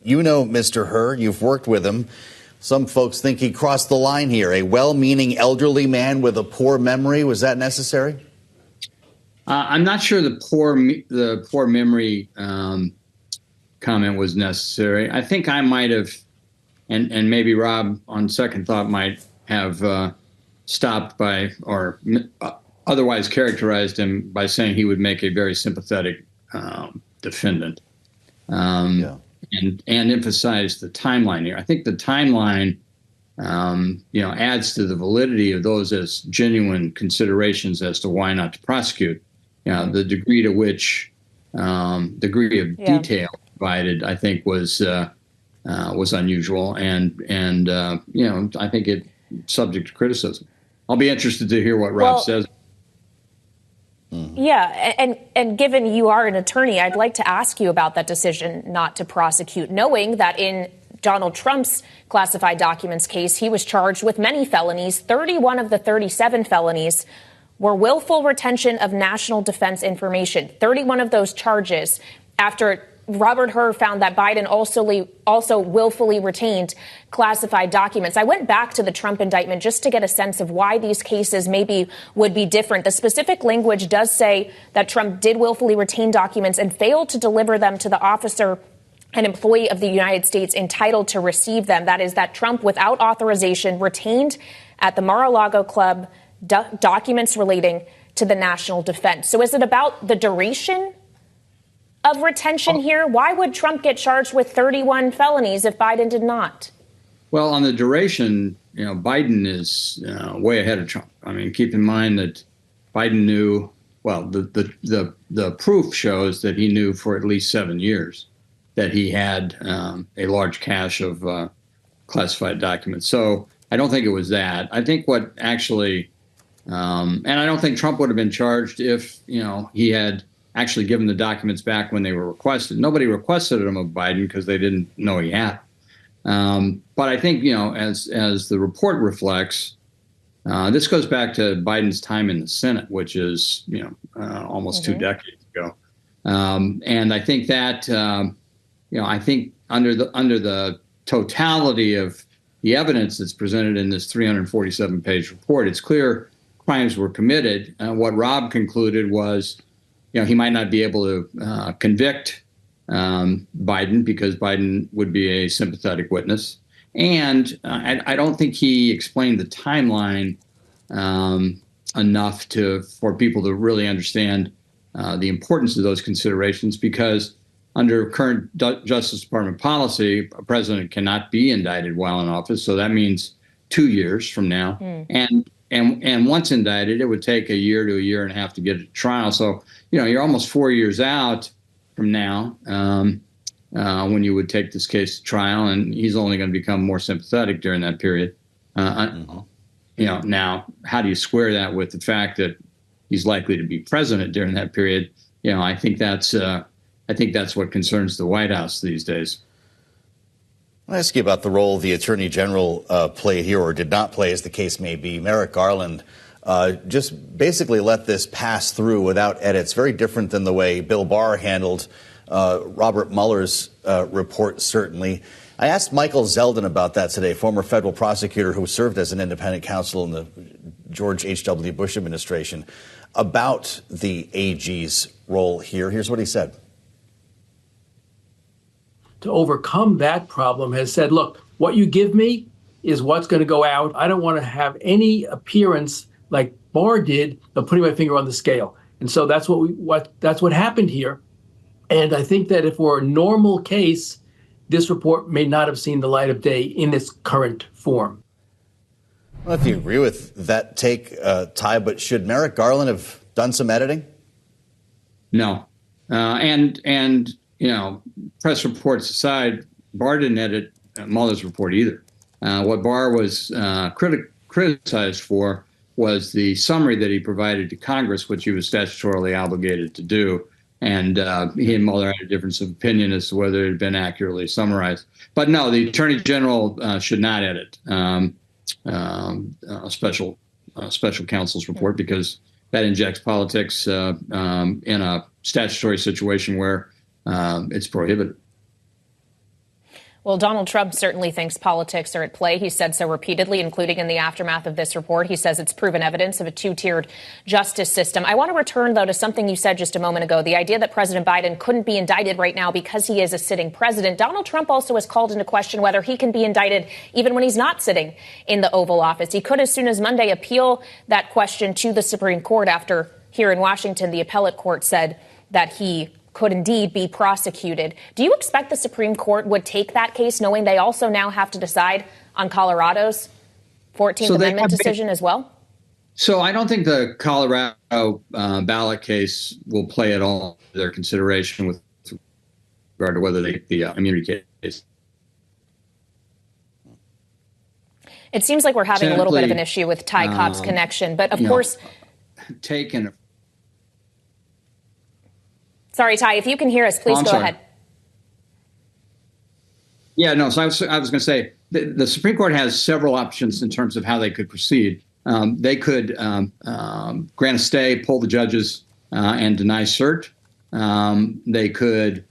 You know Mr. Hur. You've worked with him. Some folks think he crossed the line here. A well-meaning elderly man with a poor memory. Was that necessary? I'm not sure the poor memory comment was necessary. I think I might have, and maybe Rob, on second thought, might have stopped by or otherwise characterized him by saying he would make a very sympathetic defendant, and emphasize the timeline here. I think the timeline, adds to the validity of those as genuine considerations as to why not to prosecute. The degree to which degree of detail provided, I think, was unusual, and I think it subject to criticism. I'll be interested to hear what Rob says. Yeah, and given you are an attorney, I'd like to ask you about that decision not to prosecute, knowing that in Donald Trump's classified documents case, he was charged with many felonies. 31 of the 37 felonies were willful retention of national defense information. 31 of those charges, after Robert Hur found that Biden also willfully retained classified documents. I went back to the Trump indictment just to get a sense of why these cases maybe would be different. The specific language does say that Trump did willfully retain documents and failed to deliver them to the officer and employee of the United States entitled to receive them. That is, that Trump, without authorization, retained at the Mar-a-Lago Club documents relating to the national defense. So is it about the duration of retention here? Why would Trump get charged with 31 felonies if Biden did not? Well, on the duration, Biden is way ahead of Trump. I mean, keep in mind that Biden knew, the proof shows that he knew for at least 7 years that he had a large cache of classified documents. So I don't think it was that. I think what actually, and I don't think Trump would have been charged if, he had actually given the documents back when they were requested. Nobody requested them of Biden because they didn't know he had. But I think, as the report reflects, this goes back to Biden's time in the Senate, which is, almost 2 decades ago. And I think that, I think under the totality of the evidence that's presented in this 347-page report, it's clear crimes were committed. What Rob concluded was, he might not be able to convict Biden because Biden would be a sympathetic witness. And I don't think he explained the timeline enough for people to really understand the importance of those considerations, because under current Justice Department policy, a president cannot be indicted while in office. So that means 2 years from now. And once indicted, it would take a year to a year and a half to get to trial. So, you're almost 4 years out from now when you would take this case to trial, and he's only going to become more sympathetic during that period. Now, how do you square that with the fact that he's likely to be president during that period? I think that's what concerns the White House these days. I'll ask you about the role the Attorney General played here, or did not play, as the case may be. Merrick Garland just basically let this pass through without edits, very different than the way Bill Barr handled Robert Mueller's report, certainly. I asked Michael Zeldin about that today, former federal prosecutor who served as an independent counsel in the George H.W. Bush administration, about the AG's role here. Here's what he said. To overcome that problem has said, look, what you give me is what's going to go out. I don't want to have any appearance like Barr did of putting my finger on the scale. And so that's what happened here. And I think that if we're a normal case, this report may not have seen the light of day in its current form. Well, if you agree with that take, Ty, but should Merrick Garland have done some editing? No. And press reports aside, Barr didn't edit Mueller's report either. What Barr was criticized for was the summary that he provided to Congress, which he was statutorily obligated to do. And he and Mueller had a difference of opinion as to whether it had been accurately summarized. But no, the Attorney General should not edit a special counsel's report, because that injects politics in a statutory situation where it's prohibited. Well, Donald Trump certainly thinks politics are at play. He said so repeatedly, including in the aftermath of this report. He says it's proven evidence of a two-tiered justice system. I want to return, though, to something you said just a moment ago, the idea that President Biden couldn't be indicted right now because he is a sitting president. Donald Trump also has called into question whether he can be indicted even when he's not sitting in the Oval Office. He could, as soon as Monday, appeal that question to the Supreme Court after here in Washington, the appellate court said that he could indeed be prosecuted. Do you expect the Supreme Court would take that case, knowing they also now have to decide on Colorado's 14th Amendment decision as well? So I don't think the Colorado ballot case will play at all in their consideration with regard to whether they the immunity case. It seems like we're having a little bit of an issue with Ty Cobb's connection, but of course, sorry, Ty, if you can hear us, please go ahead. Yeah, no, so I was going to say the Supreme Court has several options in terms of how they could proceed. They could grant a stay, pull the judges, and deny cert. They could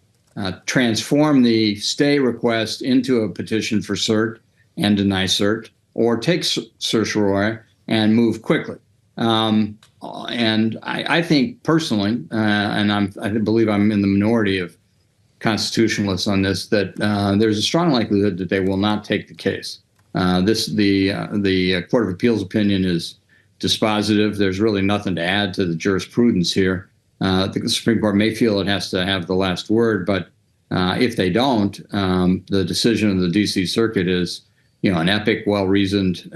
transform the stay request into a petition for cert and deny cert, or take certiorari and move quickly. And I think personally, and I believe I'm in the minority of constitutionalists on this, that there's a strong likelihood that they will not take the case. The Court of Appeals opinion is dispositive. There's really nothing to add to the jurisprudence here. The Supreme Court may feel it has to have the last word, but if they don't, the decision of the D.C. Circuit is, an epic, well-reasoned,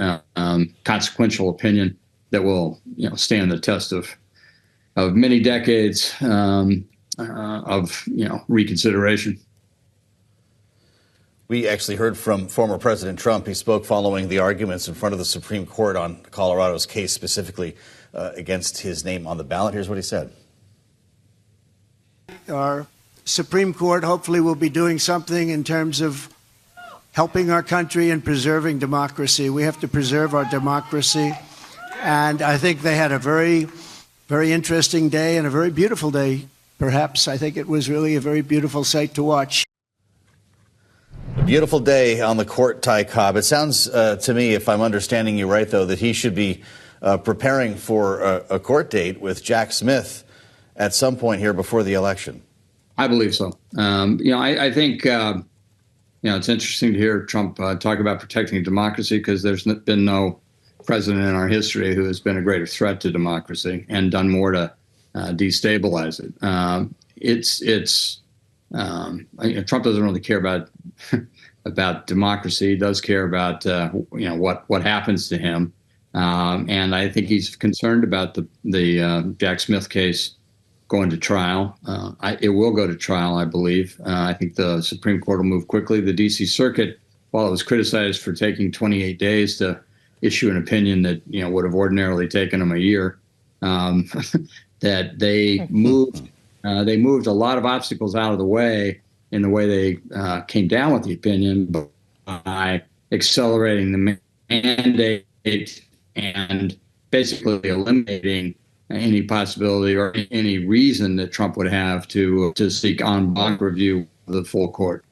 consequential opinion that will, stand the test of many decades of reconsideration. We actually heard from former President Trump. He spoke following the arguments in front of the Supreme Court on Colorado's case, specifically against his name on the ballot. Here's what he said. Our Supreme Court hopefully will be doing something in terms of helping our country and preserving democracy. We have to preserve our democracy. And I think they had a very, very interesting day and a very beautiful day, perhaps. I think it was really a very beautiful sight to watch. A beautiful day on the court, Ty Cobb. It sounds to me, if I'm understanding you right, though, that he should be preparing for a court date with Jack Smith at some point here before the election. I believe so. I think, it's interesting to hear Trump talk about protecting democracy, because there's been no president in our history who has been a greater threat to democracy and done more to destabilize it. Trump doesn't really care about democracy. He does care about what happens to him, and I think he's concerned about the Jack Smith case going to trial. It will go to trial, I believe. I think the Supreme Court will move quickly. The D.C. Circuit, while it was criticized for taking 28 days to issue an opinion that would have ordinarily taken them a year, that they moved a lot of obstacles out of the way in the way they came down with the opinion by accelerating the mandate and basically eliminating any possibility or any reason that Trump would have to seek en banc review of the full court.